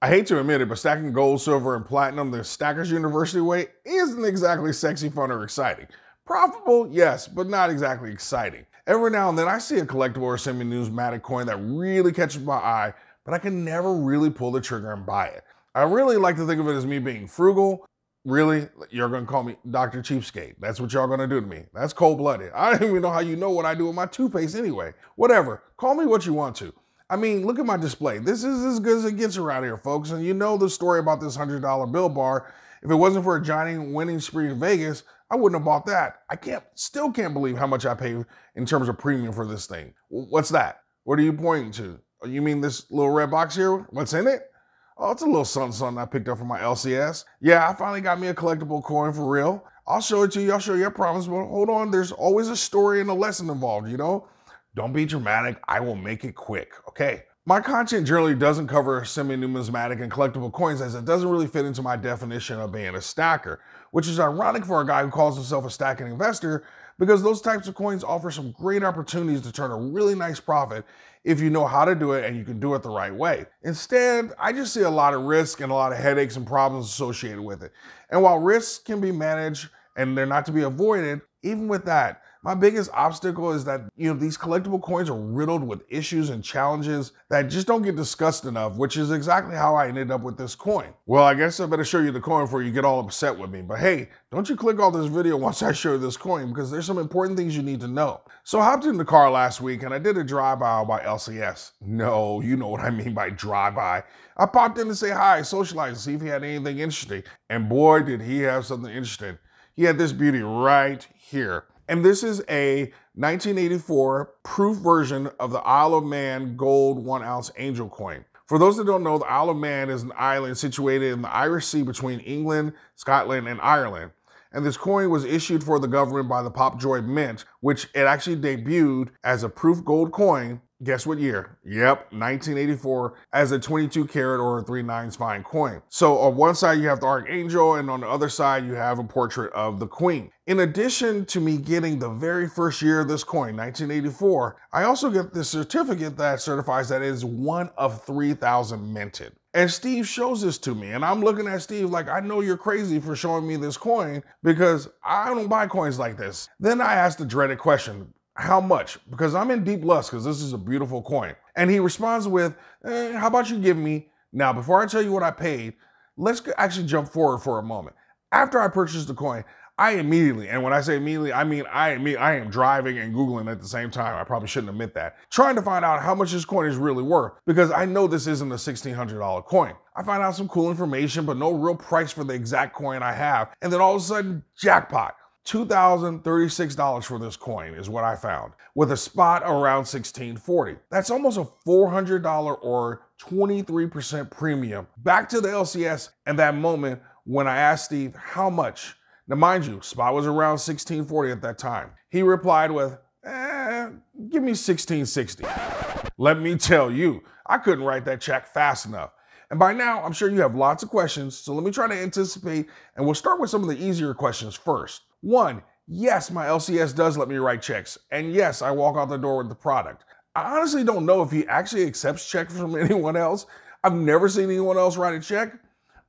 I hate to admit it, but stacking gold, silver, and platinum the Stackers University way isn't exactly sexy, fun, or exciting. Profitable, yes, but not exactly exciting. Every now and then I see a collectible or semi-numismatic coin that really catches my eye, but I can never really pull the trigger and buy it. I really like to think of it as me being frugal. Really? You're gonna call me Dr. Cheapskate. That's what y'all gonna do to me. That's cold-blooded. I don't even know how you know what I do with my toothpaste anyway. Whatever, call me what you want to. I mean, look at my display. This is as good as it gets around here, folks. And you know the story about this $100 bill bar. If it wasn't for a giant winning spree in Vegas, I wouldn't have bought that. Still can't believe how much I paid in terms of premium for this thing. What's that? What are you pointing to? You mean this little red box here? What's in it? Oh, it's a little something I picked up from my LCS. Yeah, I finally got me a collectible coin for real. I'll show it to you. I'll show you, I promise. But hold on, there's always a story and a lesson involved, you know? Don't be dramatic. I will make it quick, okay? My content generally doesn't cover semi-numismatic and collectible coins as it doesn't really fit into my definition of being a stacker, which is ironic for a guy who calls himself a stacking investor because those types of coins offer some great opportunities to turn a really nice profit if you know how to do it and you can do it the right way. Instead, I just see a lot of risk and a lot of headaches and problems associated with it. And while risks can be managed and they're not to be avoided, even with that, my biggest obstacle is that, these collectible coins are riddled with issues and challenges that just don't get discussed enough, which is exactly how I ended up with this coin. Well, I guess I better show you the coin before you get all upset with me. But hey, don't you click off this video once I show you this coin because there's some important things you need to know. So I hopped in the car last week and I did a drive-by by LCS. No, you know what I mean by drive-by. I popped in to say hi, socialize, and see if he had anything interesting. And boy, did he have something interesting. He had this beauty right here. And this is a 1984 proof version of the Isle of Man gold 1 ounce angel coin. For those that don't know, the Isle of Man is an island situated in the Irish Sea between England, Scotland, and Ireland. And this coin was issued for the government by the Popjoy Mint, which it actually debuted as a proof gold coin. Guess what year? Yep, 1984, as a 22 karat or a 3/9 fine coin. So on one side you have the Archangel and on the other side you have a portrait of the Queen. In addition to me getting the very first year of this coin, 1984, I also get this certificate that certifies that it is one of 3,000 minted. And Steve shows this to me and I'm looking at Steve like, I know you're crazy for showing me this coin because I don't buy coins like this. Then I asked the dreaded question, how much? Because I'm in deep lust because this is a beautiful coin. And he responds with, how about you give me, now before I tell you what I paid, let's actually jump forward for a moment. After I purchased the coin, I immediately, and when I say immediately, I mean I am driving and Googling at the same time. I probably shouldn't admit that. Trying to find out how much this coin is really worth because I know this isn't a $1,600 coin. I find out some cool information, but no real price for the exact coin I have. And then all of a sudden, jackpot. $2,036 for this coin is what I found, with a spot around $1,640. That's almost a $400 or 23% premium. Back to the LCS and that moment when I asked Steve how much. Now mind you, spot was around $1,640 at that time. He replied with, give me $1,660. Let me tell you, I couldn't write that check fast enough. And by now, I'm sure you have lots of questions, so let me try to anticipate, and we'll start with some of the easier questions first. 1, yes, my LCS does let me write checks, and yes, I walk out the door with the product. I honestly don't know if he actually accepts checks from anyone else. I've never seen anyone else write a check,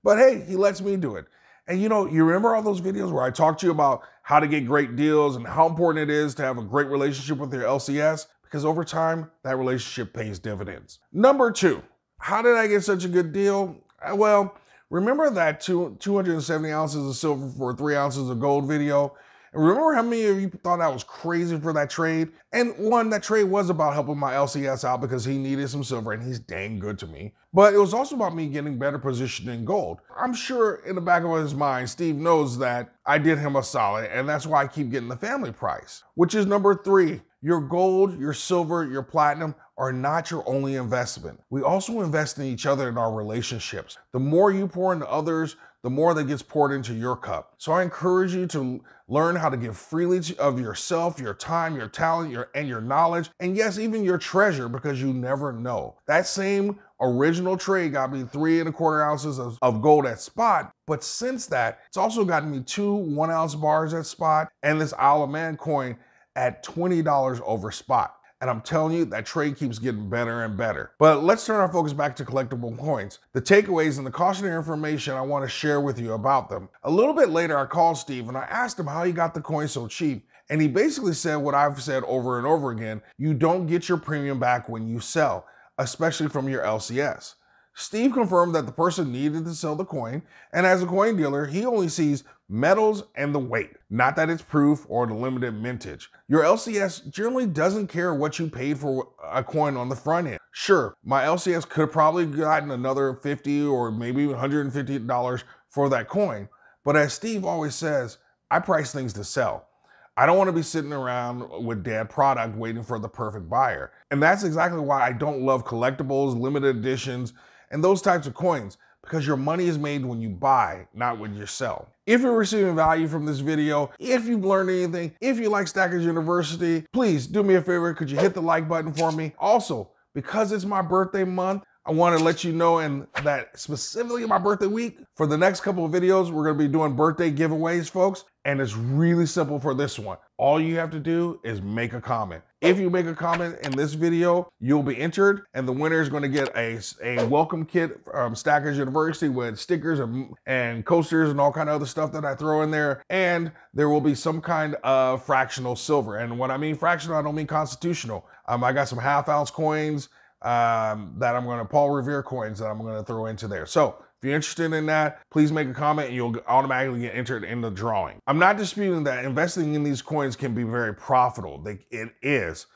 but hey, he lets me do it. And you remember all those videos where I talked to you about how to get great deals and how important it is to have a great relationship with your LCS? Because over time, that relationship pays dividends. Number 2. How did I get such a good deal? Well, remember that 270 ounces of silver for 3 ounces of gold video? And remember how many of you thought that was crazy for that trade? And one, that trade was about helping my LCS out because he needed some silver and he's dang good to me. But it was also about me getting better positioned in gold. I'm sure in the back of his mind, Steve knows that I did him a solid and that's why I keep getting the family price, which is number 3. Your gold, your silver, your platinum are not your only investment. We also invest in each other in our relationships. The more you pour into others, the more that gets poured into your cup. So I encourage you to learn how to give freely of yourself, your time, your talent, and your knowledge, and yes, even your treasure, because you never know. That same original trade got me 3 1/4 ounces of gold at spot, but since that, it's also gotten me 2 1 ounce bars at spot and this Isle of Man coin at $20 over spot. and I'm telling you, that trade keeps getting better and better. But let's turn our focus back to collectible coins. The takeaways and the cautionary information I want to share with you about them. A little bit later, I called Steve and I asked him how he got the coin so cheap. And he basically said what I've said over and over again: you don't get your premium back when you sell, especially from your LCS. Steve confirmed that the person needed to sell the coin, and as a coin dealer, he only sees metals and the weight, not that it's proof or the limited mintage. Your LCS generally doesn't care what you paid for a coin on the front end. Sure, my LCS could have probably gotten another $50 or maybe $150 for that coin, but as Steve always says, I price things to sell. I don't want to be sitting around with dead product waiting for the perfect buyer. And that's exactly why I don't love collectibles, limited editions, and those types of coins, because your money is made when you buy, not when you sell. If you're receiving value from this video, if you've learned anything, if you like Stackers University, please do me a favor. Could you hit the like button for me? Also, because it's my birthday month, I want to let you know, and that specifically my birthday week, for the next couple of videos, we're going to be doing birthday giveaways, folks. And it's really simple for this one. All you have to do is make a comment. If you make a comment in this video, you'll be entered, and the winner is going to get a welcome kit from Stackers University with stickers and coasters and all kind of other stuff that I throw in there. And there will be some kind of fractional silver. And when I mean fractional, I don't mean constitutional. I got some half-ounce coins Paul Revere coins that I'm going to throw into there. So if you're interested in that, please make a comment and you'll automatically get entered in the drawing. I'm not disputing that investing in these coins can be very profitable. It is.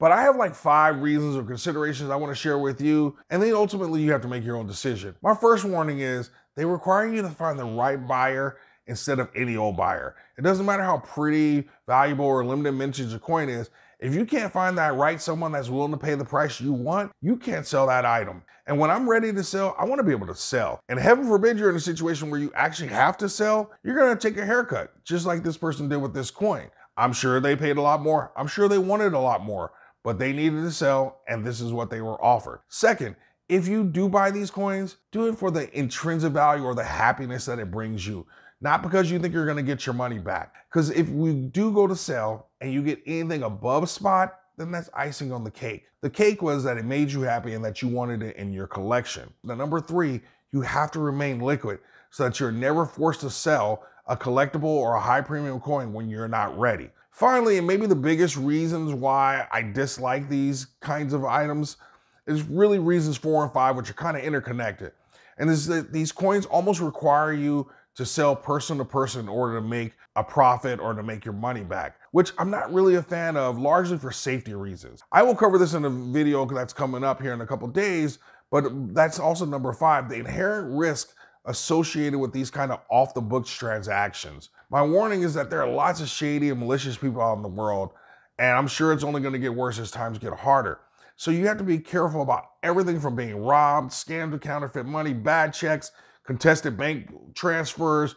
But I have like 5 reasons or considerations I want to share with you, and then ultimately you have to make your own decision. My first warning is they require you to find the right buyer instead of any old buyer. It doesn't matter how pretty, valuable, or limited vintage a coin is. If you can't find that right someone that's willing to pay the price you want, you can't sell that item. And when I'm ready to sell, I want to be able to sell. And heaven forbid you're in a situation where you actually have to sell, you're going to take a haircut, just like this person did with this coin. I'm sure they paid a lot more. I'm sure they wanted a lot more, but they needed to sell, and this is what they were offered. Second, if you do buy these coins, do it for the intrinsic value or the happiness that it brings you. Not because you think you're going to get your money back. Because if we do go to sell and you get anything above spot, then that's icing on the cake. The cake was that it made you happy and that you wanted it in your collection. The number 3, you have to remain liquid so that you're never forced to sell a collectible or a high premium coin when you're not ready. Finally, and maybe the biggest reasons why I dislike these kinds of items is really reasons 4 and 5, which are kind of interconnected. And this is that these coins almost require you to sell person to person in order to make a profit or to make your money back, which I'm not really a fan of, largely for safety reasons. I will cover this in a video that's coming up here in a couple of days, but that's also number 5, the inherent risk associated with these kind of off-the-books transactions. My warning is that there are lots of shady and malicious people out in the world, and I'm sure it's only going to get worse as times get harder. So you have to be careful about everything from being robbed, scammed with counterfeit money, bad checks, contested bank transfers,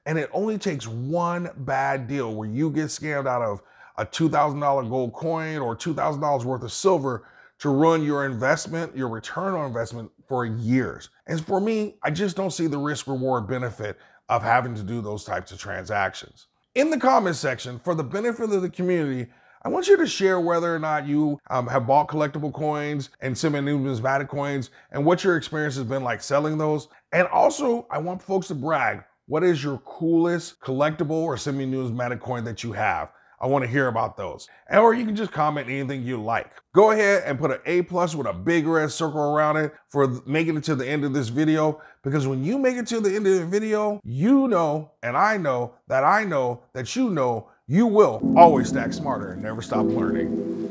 and it only takes one bad deal where you get scammed out of a $2,000 gold coin or $2,000 worth of silver to ruin your investment, your return on investment for years. And for me, I just don't see the risk reward benefit of having to do those types of transactions. In the comment section, for the benefit of the community, I want you to share whether or not you have bought collectible coins and semi-numismatic coins and what your experience has been like selling those. And also, I want folks to brag. What is your coolest collectible or semi-numismatic coin that you have? I want to hear about those. Or you can just comment anything you like. Go ahead and put an A+ with a big red circle around it for making it to the end of this video, because when you make it to the end of the video, you know, and I know that you know, you will always stack smarter and never stop learning.